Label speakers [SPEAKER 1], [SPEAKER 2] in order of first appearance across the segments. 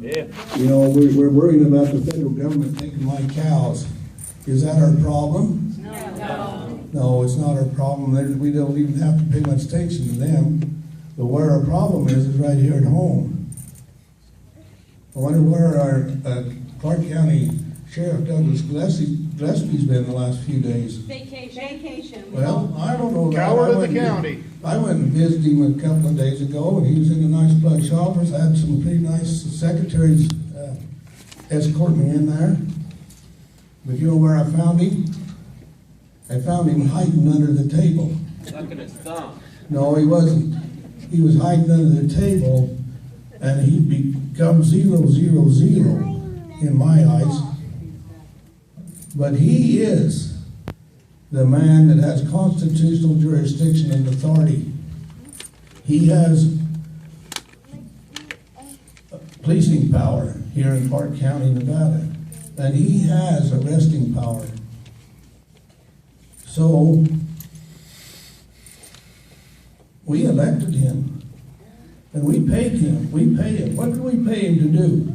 [SPEAKER 1] Yeah.
[SPEAKER 2] You know, we're worried about the federal government taking my cows. Is that our problem?
[SPEAKER 3] No.
[SPEAKER 2] No, it's not our problem. We don't even have to pay much attention to them. But where our problem is right here at home. I wonder where our Clark County Sheriff Douglas Gillespie's been the last few days.
[SPEAKER 3] Vacation.
[SPEAKER 2] Well, I don't know.
[SPEAKER 1] Coward of the county.
[SPEAKER 2] I went and visited him a couple of days ago, and he was in a nice plush office. I had some pretty nice secretaries escorting me in there. But you know where I found him? I found him hiding under the table.
[SPEAKER 4] Sucking his thumb.
[SPEAKER 2] No, he wasn't. He was hiding under the table, and he'd become 000 in my eyes. But he is the man that has constitutional jurisdiction and authority. He has policing power here in Clark County, Nevada, and he has arresting power. So we elected him, and we paid him. We pay him. What do we pay him to do?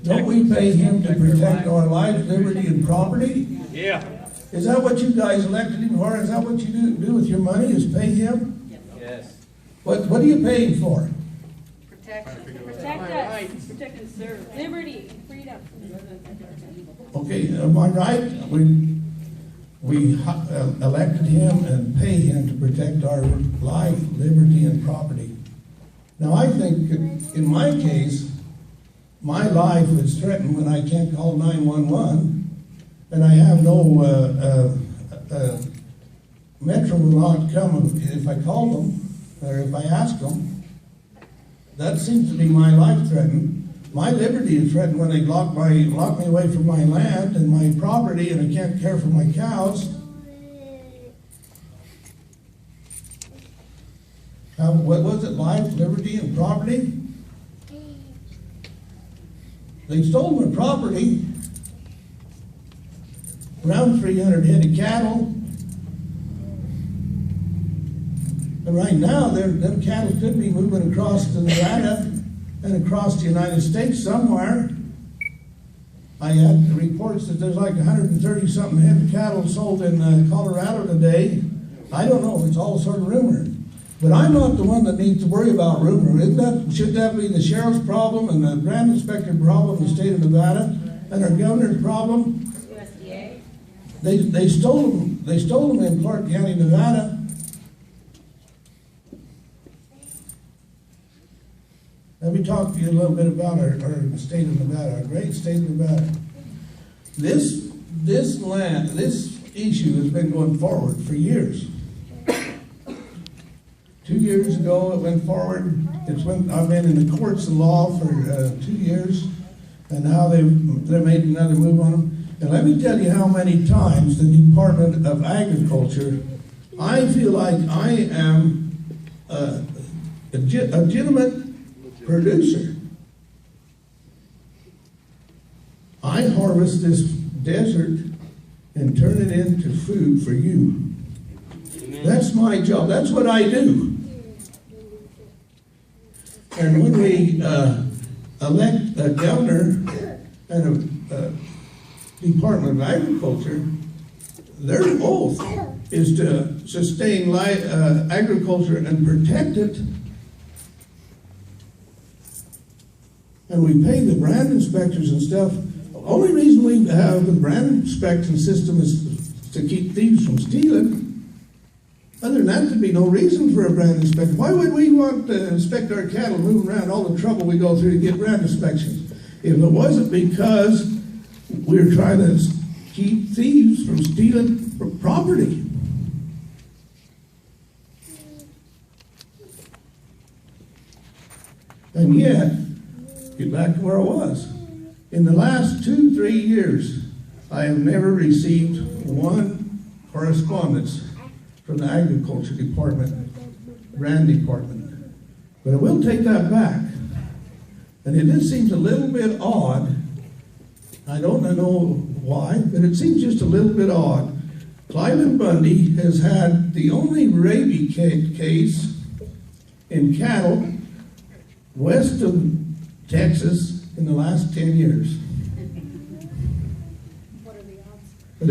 [SPEAKER 2] Don't we pay him to protect our life, liberty, and property?
[SPEAKER 1] Yeah.
[SPEAKER 2] Is that what you guys elected him for? Is that what you do with your money, is pay him?
[SPEAKER 4] Yes.
[SPEAKER 2] What do you pay him for?
[SPEAKER 3] Protect us. Protect and serve. Liberty, freedom.
[SPEAKER 2] Okay, am I right? We elected him and pay him to protect our life, liberty, and property. Now, I think in my case, my life is threatened when I can't call 911, and I have no, Metro will not come if I call them, or if I ask them. That seems to be my life threatened. My liberty is threatened when they lock me away from my land and my property, and I can't care for my cows. What was it? Life, liberty, and property? They stole my property, around 300 head of cattle. And right now, them cattle could be moving across to Nevada and across the United States somewhere. I had reports that there's like 130-something head of cattle sold in Colorado today. I don't know, it's all sort of rumor. But I'm not the one that needs to worry about rumor. Should that be the sheriff's problem and the brand inspector problem in the state of Nevada and our governor's problem?
[SPEAKER 3] USDA.
[SPEAKER 2] They stole them. They stole them in Clark County, Nevada. Let me talk to you a little bit about our state of Nevada, our great state of Nevada. This issue has been going forward for years. 2 years ago, it went forward. I've been in the courts of law for 2 years, and now they've made another move on them. And let me tell you how many times the Department of Agriculture, I feel like I am a legitimate producer. I harvest this desert and turn it into food for you. That's my job. That's what I do. And when we elect a governor and a Department of Agriculture, their oath is to sustain agriculture and protect it. And we pay the brand inspectors and stuff. The only reason we have the brand inspection system is to keep thieves from stealing. Other than that, there'd be no reason for a brand inspection. Why would we want to inspect our cattle moving around, all the trouble we go through to get brand inspections? If it wasn't because we're trying to keep thieves from stealing property. And yet, get back to where I was. In the last 2-3 years, I have never received one correspondence from the Agriculture Department, Brand Department. But I will take that back. And it just seems a little bit odd. I don't know why, but it seems just a little bit odd. Cliven Bundy has had the only rabies case in cattle west of Texas in the last 10 years.
[SPEAKER 3] What are the odds?
[SPEAKER 2] But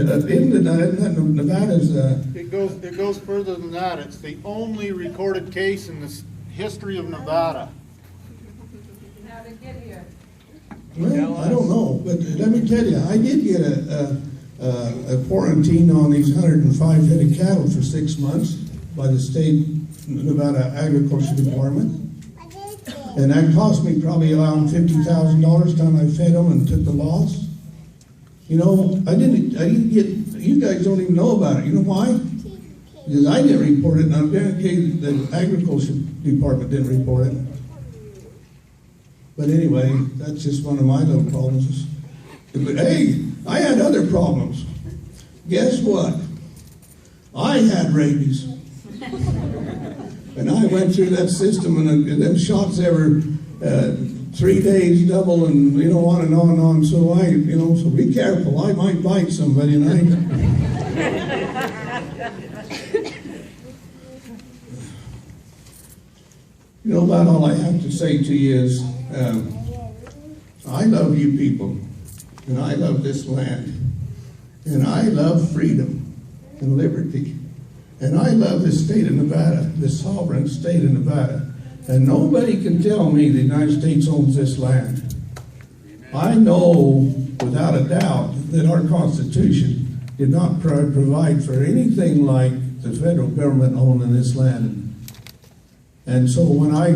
[SPEAKER 2] Nevada's,
[SPEAKER 1] It goes further than that. It's the only recorded case in the history of Nevada.
[SPEAKER 3] How did it get here?
[SPEAKER 2] well, I don't know, but let me tell you, I did get a quarantine on these 105 head of cattle for 6 months by the state Nevada Agriculture Department. And that cost me probably around $50,000 time I fed them and took the loss. You know, I didn't get, you guys don't even know about it. You know why? Because I didn't report it, and I'm guaranteed the Agriculture Department didn't report it. But anyway, that's just one of my little problems. But hey, I had other problems. Guess what? I had rabies. And I went through that system, and them shots every 3 days double, and you know, on and on and on. So so be careful. I might bite somebody, and you know, about all I have to say to you is, I love you people, and I love this land, and I love freedom and liberty, and I love this state of Nevada, this sovereign state of Nevada, and nobody can tell me the United States owns this land. I know without a doubt that our Constitution did not provide for anything like the federal government owning this land. And so when I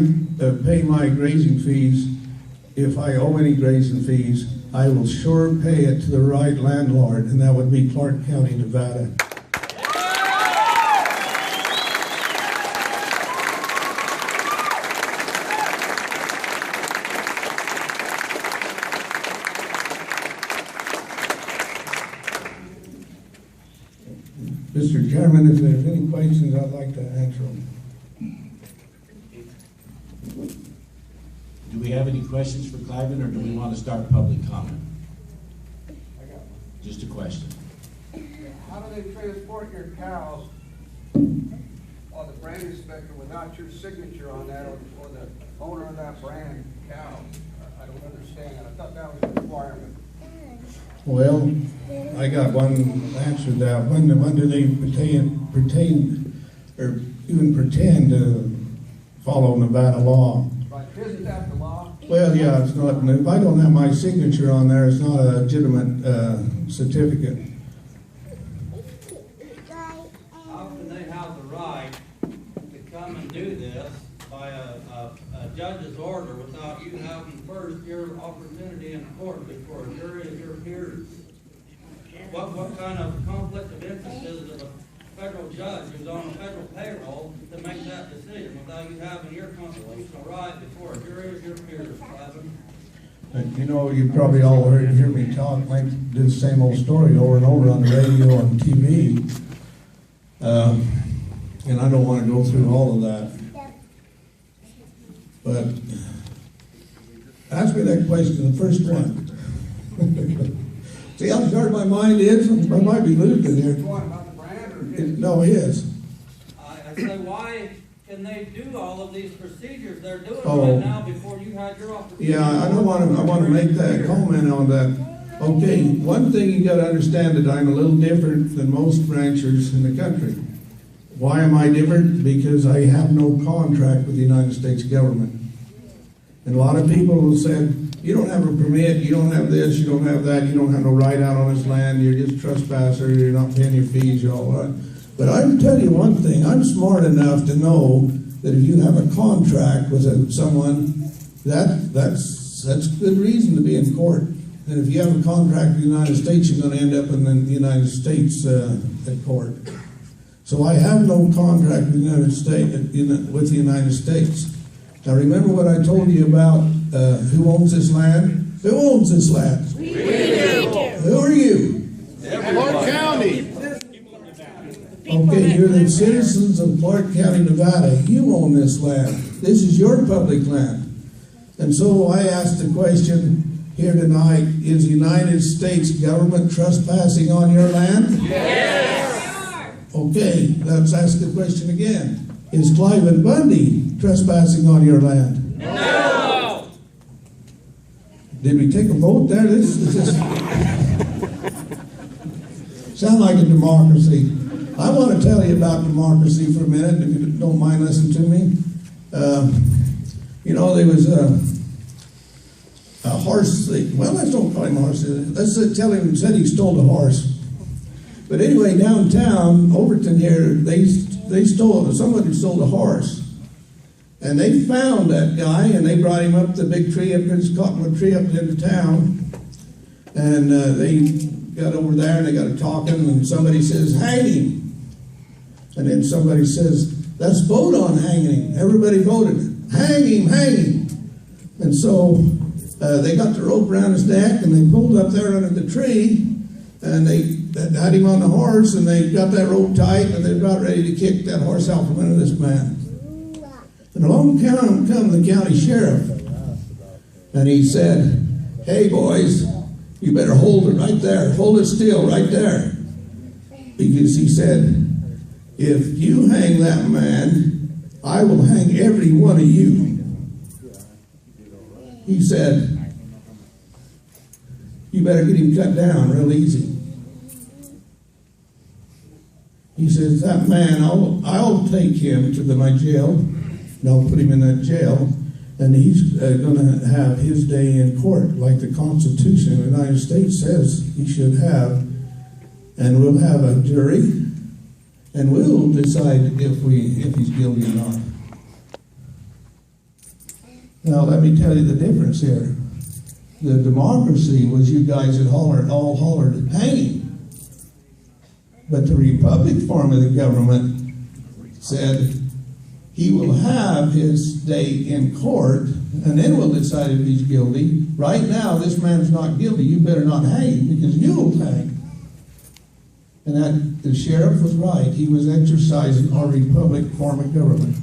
[SPEAKER 2] pay my grazing fees, if I owe any grazing fees, I will sure pay it to the right landlord, and that would be Clark County, Nevada. Mr. Chairman, if there's any questions, I'd like to answer them.
[SPEAKER 4] Do we have any questions for Cliven, or do we want to start public comment?
[SPEAKER 5] I got one.
[SPEAKER 4] Just a question.
[SPEAKER 5] How do they transport your cows on the brand inspector without your signature on that, or the owner of that brand cow? I don't understand that. I thought that was a requirement.
[SPEAKER 2] Well, I got one answer to that. When do they pretend to follow Nevada law?
[SPEAKER 5] Right, isn't that the law?
[SPEAKER 2] Well, yeah, it's not. If I don't have my signature on there, it's not a legitimate certificate.
[SPEAKER 6] How can they have the right to come and do this by a judge's order without you having first your opportunity in court before a jury of your peers? What kind of conflict of interest is it of a federal judge who's on a federal payroll to make that decision without you having your constitutional right before a jury of your peers, Cliven?
[SPEAKER 2] You know, you probably all hear me talk, like do the same old story over and over on the radio and TV. And I don't want to go through all of that. But ask me that question, the first one. See how hard my mind is? I might be losing here.
[SPEAKER 5] What, about the brand or his?
[SPEAKER 2] No, his.
[SPEAKER 6] I say, why can they do all of these procedures they're doing
[SPEAKER 2] Oh.
[SPEAKER 6] right now before you had your opportunity?
[SPEAKER 2] Yeah, I want to make that comment on that. Okay, one thing you got to understand that I'm a little different than most ranchers in the country. Why am I different? Because I have no contract with the United States government. And a lot of people will say, you don't have a permit, you don't have this, you don't have that, you don't have no right out on this land, you're just a trespasser, you're not paying your fees, you're all right. But I can tell you one thing, I'm smart enough to know that if you have a contract with someone, that's good reason to be in court. And if you have a contract with the United States, you're going to end up in the United States at court. So I have no contract with the United States. Now remember what I told you about who owns this land? Who owns this land?
[SPEAKER 3] We do.
[SPEAKER 2] Who are you?
[SPEAKER 1] Clark County.
[SPEAKER 2] Okay, you're the citizens of Clark County, Nevada. You own this land. This is your public land. And so I asked the question here tonight, is the United States government trespassing on your land?
[SPEAKER 3] Yes.
[SPEAKER 2] Okay, let's ask the question again. Is Cliven Bundy trespassing on your land?
[SPEAKER 3] No.
[SPEAKER 2] Did we take a vote there? This is sound like a democracy. I want to tell you about democracy for a minute, if you don't mind listening to me. You know, there was a horse, well, let's don't call him a horse. Let's tell him, said he stole a horse. But anyway, downtown, Overton here, somebody stole a horse. And they found that guy, and they brought him up the big tree, up this cottonwood tree up into town. And they got over there, and they got talking, and somebody says, hang him. And then somebody says, let's vote on hanging him. Everybody voted, hang him, hang him. And so they got the rope around his neck, and they pulled up there under the tree, and they had him on the horse, and they got that rope tight, and they were about ready to kick that horse out from under this man. And along come the county sheriff, and he said, hey boys, you better hold it right there, hold it still right there. Because he said, if you hang that man, I will hang every one of you. He said, you better get him cut down real easy. He says, that man, I'll take him to my jail, and I'll put him in that jail, and he's going to have his day in court, like the Constitution of the United States says he should have. And we'll have a jury, and we'll decide if he's guilty or not. Now, let me tell you the difference here. The democracy was you guys that all hollered, hang him. But the Republic form of the government said he will have his day in court, and then we'll decide if he's guilty. Right now, this man's not guilty. You better not hang him, because you'll hang. And that the sheriff was right. He was exercising our Republic form of government.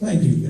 [SPEAKER 2] Thank you.